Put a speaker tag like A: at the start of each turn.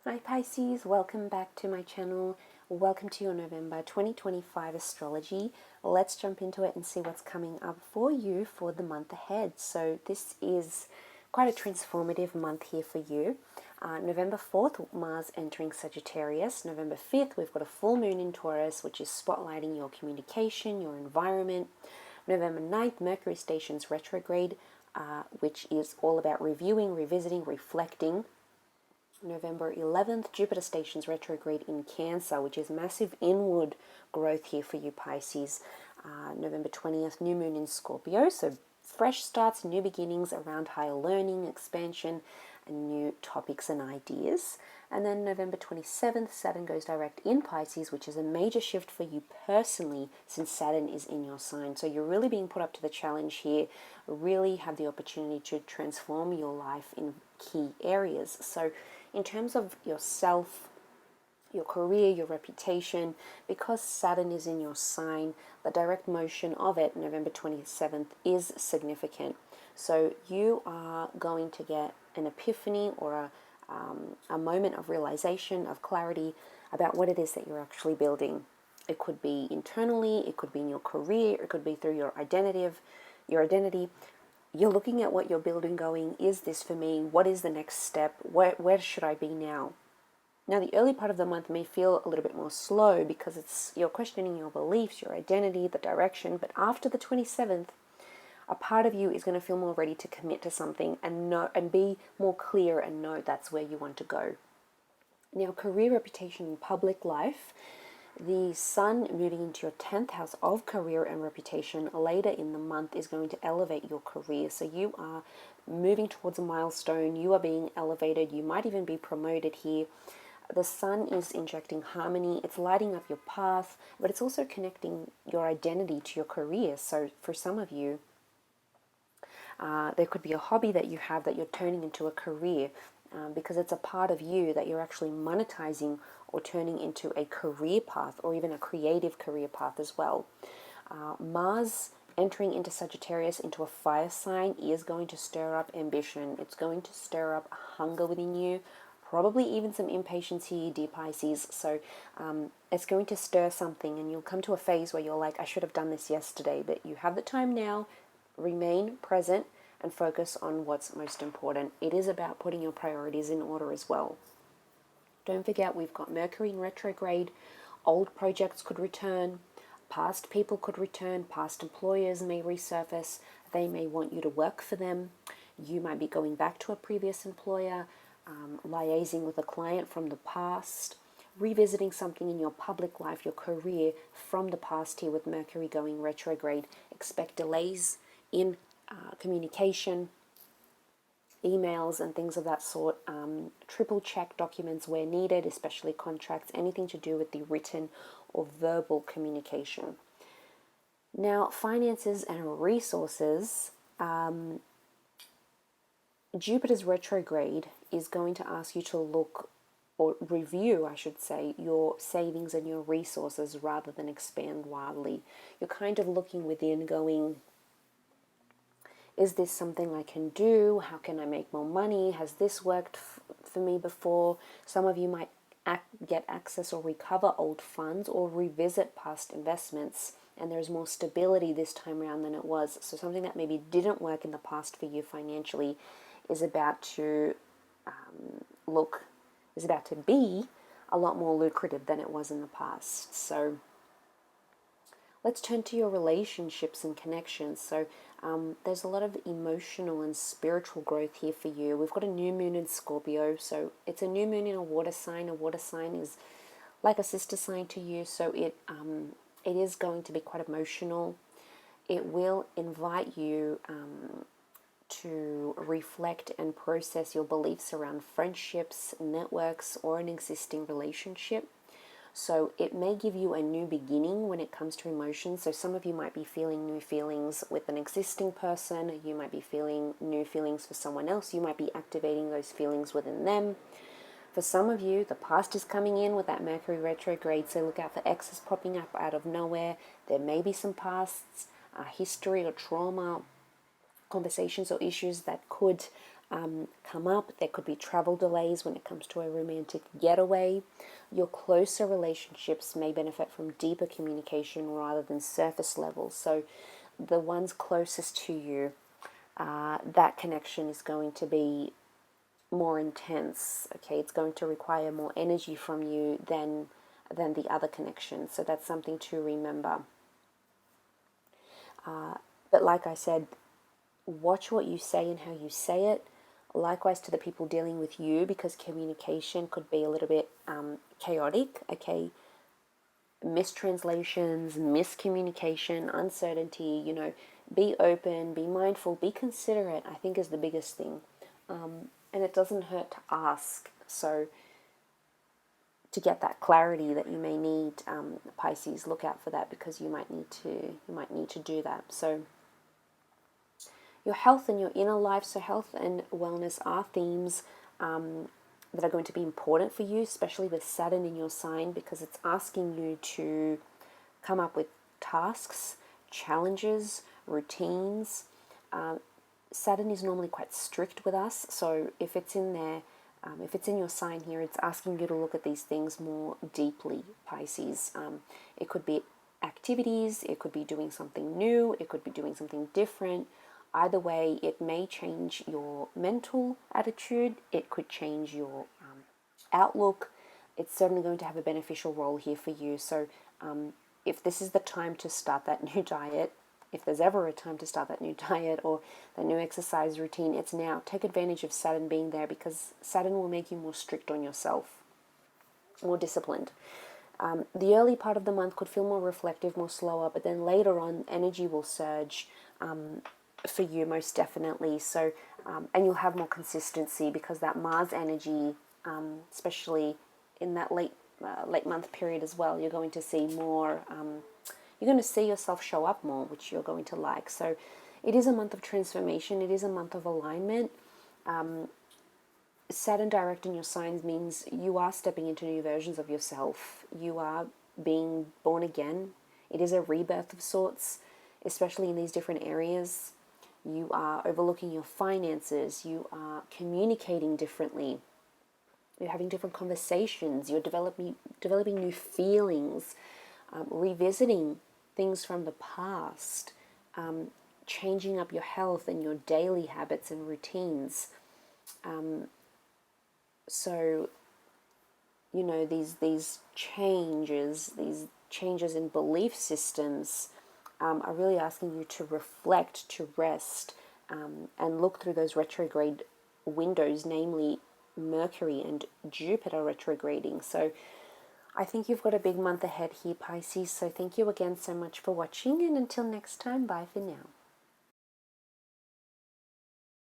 A: Hi Pisces, welcome back to my channel. Welcome to your November 2025 astrology. Let's jump into it and see what's coming up for you for the month ahead. So this is quite a transformative month here for you. November 4th, Mars entering Sagittarius. November 5th, we've got a full moon in Taurus, which is spotlighting your communication, your environment. November 9th, Mercury stations retrograde, which is all about reviewing, revisiting, reflecting. November 11th, Jupiter stations retrograde in Cancer, which is massive inward growth here for you, Pisces. November 20th, new moon in Scorpio, so fresh starts, new beginnings around higher learning, expansion, and new topics and ideas. And then November 27th, Saturn goes direct in Pisces, which is a major shift for you personally since Saturn is in your sign. So you're really being put up to the challenge here, really have the opportunity to transform your life in key areas. So in terms of yourself, your career, your reputation, because Saturn is in your sign, the direct motion of it, November 27th, is significant. So you are going to get an epiphany or a moment of realization, of clarity about what it is that you're actually building. It could be internally, it could be in your career, it could be through your identity. You're looking at what you're building going, is this for me? What is the next step? Where should I be now? Now, the early part of the month may feel a little bit more slow because you're questioning your beliefs, your identity, the direction. But after the 27th, a part of you is going to feel more ready to commit to something and be more clear and know that's where you want to go. Now, career, reputation, and public life. The Sun moving into your 10th house of career and reputation later in the month is going to elevate your career. So you are moving towards a milestone. You are being elevated. You might even be promoted here. The Sun is injecting harmony. It's lighting up your path, but it's also connecting your identity to your career. So for some of you, there could be a hobby that you have that you're turning into a career because it's a part of you that you're actually monetizing or turning into a career path or even a creative career path as well. Mars entering into Sagittarius, into a fire sign, is going to stir up ambition. It's going to stir up hunger within you, probably even some impatience here, dear Pisces. So it's going to stir something and you'll come to a phase where you're like, I should have done this yesterday, but you have the time now. Remain present and focus on what's most important. It is about putting your priorities in order as well. Don't forget, we've got Mercury in retrograde. Old projects could return. Past people could return. Past employers may resurface. They may want you to work for them. You might be going back to a previous employer, liaising with a client from the past, revisiting something in your public life, your career from the past here with Mercury going retrograde. Expect delays in communication, emails and things of that sort. Triple check documents where needed, especially contracts, anything to do with the written or verbal communication. Now, finances and resources. Jupiter's retrograde is going to ask you to look or review, I should say, your savings and your resources rather than expand wildly. You're kind of looking within going, is this something I can do? How can I make more money? Has this worked for me before? Some of you might get access or recover old funds or revisit past investments, and there's more stability this time around than it was. So something that maybe didn't work in the past for you financially is about to be a lot more lucrative than it was in the past. So let's turn to your relationships and connections. So there's a lot of emotional and spiritual growth here for you. We've got a new moon in Scorpio, so it's a new moon in a water sign. A water sign is like a sister sign to you, so it is going to be quite emotional. It will invite you to reflect and process your beliefs around friendships, networks, or an existing relationship. So it may give you a new beginning when it comes to emotions. So some of you might be feeling new feelings with an existing person. You might be feeling new feelings for someone else. You might be activating those feelings within them. For some of you, the past is coming in with that Mercury retrograde. So look out for exes popping up out of nowhere. There may be some past history or trauma, conversations or issues that could come up. There could be travel delays when it comes to a romantic getaway. Your closer relationships may benefit from deeper communication rather than surface level. So the ones closest to you, that connection is going to be more intense. Okay, it's going to require more energy from you than the other connection. So that's something to remember. But like I said, watch what you say and how you say it. Likewise to the people dealing with you, because communication could be a little bit chaotic. Okay, mistranslations, miscommunication, uncertainty. Be open, be mindful, be considerate, I think is the biggest thing. And it doesn't hurt to ask. So to get that clarity that you may need, Pisces, look out for that, because you might need to do that. So your health and your inner life. So health and wellness are themes that are going to be important for you, especially with Saturn in your sign, because it's asking you to come up with tasks, challenges, routines. Saturn is normally quite strict with us, so if it's in there, if it's in your sign here, it's asking you to look at these things more deeply, Pisces. It could be activities, it could be doing something new, it could be doing something different. Either way, it may change your mental attitude, it could change your outlook. It's certainly going to have a beneficial role here for you. So if this is the time to start that new diet, if there's ever a time to start that new diet or the new exercise routine, it's now. Take advantage of Saturn being there, because Saturn will make you more strict on yourself, more disciplined. The early part of the month could feel more reflective, more slower, but then later on, energy will surge for you, most definitely. So, and you'll have more consistency, because that Mars energy, especially in that late month period as well, you're going to see more. You're going to see yourself show up more, which you're going to like. So, it is a month of transformation. It is a month of alignment. Saturn direct in your signs means you are stepping into new versions of yourself. You are being born again. It is a rebirth of sorts, especially in these different areas. You are overlooking your finances. You are communicating differently. You're having different conversations. You're developing new feelings, revisiting things from the past, changing up your health and your daily habits and routines. So, these changes in belief systems are really asking you to reflect, to rest, and look through those retrograde windows, namely Mercury and Jupiter retrograding. So I think you've got a big month ahead here, Pisces. So thank you again so much for watching, and until next time, bye for now.